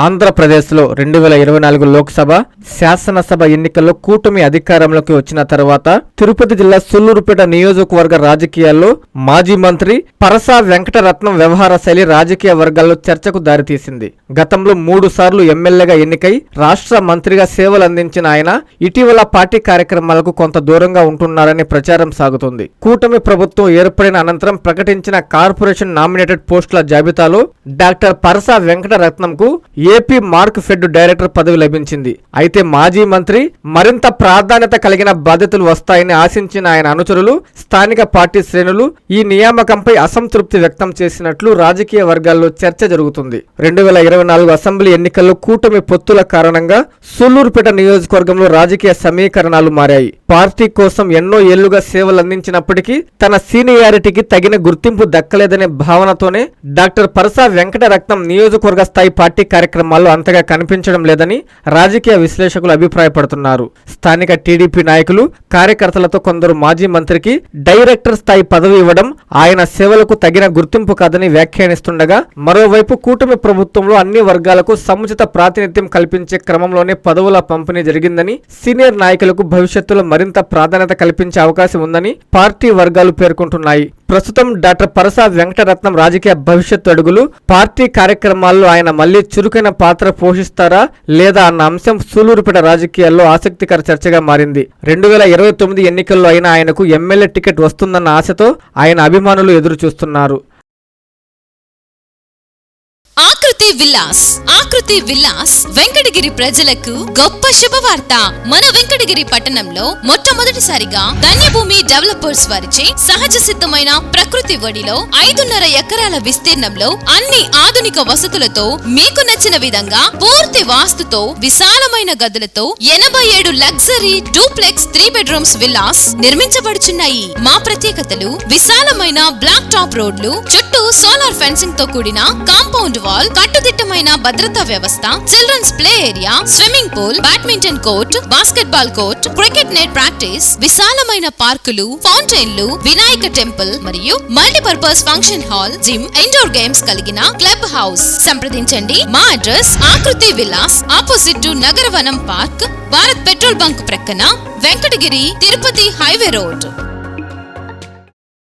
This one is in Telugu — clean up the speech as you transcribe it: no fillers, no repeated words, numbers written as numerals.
ఆంధ్రప్రదేశ్లో 2024 లోక్సభ, శాసనసభ ఎన్నికల్లో కూటమి అధికారంలోకి వచ్చిన తర్వాత తిరుపతి జిల్లా సూళ్లూరుపేట నియోజకవర్గ రాజకీయాల్లో మాజీ మంత్రి పరసా వెంకటరత్నం వ్యవహార శైలి రాజకీయ వర్గాల్లో చర్చకు దారితీసింది. గతంలో 3 సార్లు ఎమ్మెల్యేగా ఎన్నికై రాష్ట్ర మంత్రిగా సేవలు అందించిన ఆయన ఇటీవల పార్టీ కార్యక్రమాలకు కొంత దూరంగా ఉంటున్నారని ప్రచారం సాగుతోంది. కూటమి ప్రభుత్వం ఏర్పడిన అనంతరం ప్రకటించిన కార్పొరేషన్ నామినేటెడ్ పోస్టుల జాబితాలో డాక్టర్ పరసా వెంకటరత్నంకు ఏపీ మార్క్ ఫెడ్ డైరెక్టర్ పదవి లభించింది. అయితే మాజీ మంత్రి మరింత ప్రాధాన్యత కలిగిన బాధ్యతలు వస్తాయని ఆశించిన ఆయన అనుచరులు, స్థానిక పార్టీ శ్రేణులు ఈ నియామకంపై అసంతృప్తి వ్యక్తం చేసినట్లు రాజకీయ వర్గాల్లో చర్చ జరుగుతుంది. 2024 అసెంబ్లీ ఎన్నికల్లో కూటమి పొత్తుల కారణంగా సూళ్లూరుపేట నియోజకవర్గంలో రాజకీయ సమీకరణాలు మారాయి. పార్టీ కోసం ఎన్నో ఏళ్లుగా సేవలు అందించినప్పటికీ తన సీనియారిటీకి తగిన గుర్తింపు దక్కలేదనే భావనతోనే డాక్టర్ పరసా వెంకటరత్నం నియోజకవర్గ స్థాయి పార్టీ కార్యక్రమాల్లో అంతగా కనిపించడం లేదని రాజకీయ విశ్లేషకులు అభిప్రాయపడుతున్నారు. స్థానిక టీడీపీ నాయకులు, కార్యకర్తలతో కొందరు మాజీ మంత్రికి డైరెక్టర్ స్థాయి పదవి ఇవ్వడం ఆయన సేవలకు తగిన గుర్తింపు కాదని వ్యాఖ్యానిస్తుండగా, మరోవైపు కూటమి ప్రభుత్వంలో అన్ని వర్గాలకు సముచిత ప్రాతినిధ్యం కల్పించే క్రమంలోనే పదవుల పంపిణీ జరిగిందని, సీనియర్ నాయకులకు భవిష్యత్తులో మరింత ప్రాధాన్యత కల్పించే అవకాశం ఉందని పార్టీ వర్గాలు పేర్కొంటున్నాయి. ప్రస్తుతం డాక్టర్ పరసా వెంకటరత్నం రాజకీయ భవిష్యత్తు అడుగులు, పార్టీ కార్యక్రమాల్లో ఆయన మళ్లీ చురుకైన పాత్ర పోషిస్తారా లేదా అన్న అంశం సూళ్లూరుపేట రాజకీయాల్లో ఆసక్తికర చర్చగా మారింది. 2029 ఎన్నికల్లో అయినా ఆయనకు ఎమ్మెల్యే టికెట్ వస్తుందన్న ఆశతో ఆయన అభిమానులు ఎదురు చూస్తున్నారు. ఆకృతి విల్లాస్ వెంకటగిరి ప్రజలకు గొప్ప శుభవార్త. మన వెంకటగిరి పట్టణంలో మొట్టమొదటిసారిగా ధన్యభూమి డెవలపర్స్ వారిచే సహజ సిద్ధమైన ప్రకృతి ఒడిలో 5.5 ఎకరాల విస్తీర్ణంలో అన్ని ఆధునిక వసతులతో మీకు నచ్చిన విధంగా పూర్తి వాస్తుతో విశాలమైన గదులతో 87 లగ్జరీ డూప్లెక్స్ 3 బెడ్రూమ్స్ విల్లాస్ నిర్మించబడుచున్నాయి. మా ప్రత్యేకతలు: విశాలమైన బ్లాక్ టాప్ రోడ్లు, చుట్టూ సోలార్ ఫెన్సింగ్ తో కూడిన కాంపౌండ్ వాల్, కట్టుదిట్టమైన భద్రతా వ్యవస్థ, children's play area, swimming pool, badminton court, basketball court, cricket net practice, విశాలమైన పార్కులు, ఫౌంటైన్లు, వినాయక టెంపుల్ మరియు multipurpose function hall, gym, indoor games కలిగిన క్లబ్ హౌస్. సంప్రదించండి. మా address Akruti Vilas, opposite to Nagaravanam park, Bharat petrol bunk ప్రక్కన, వెంకటగిరి తిరుపతి హైవే రోడ్.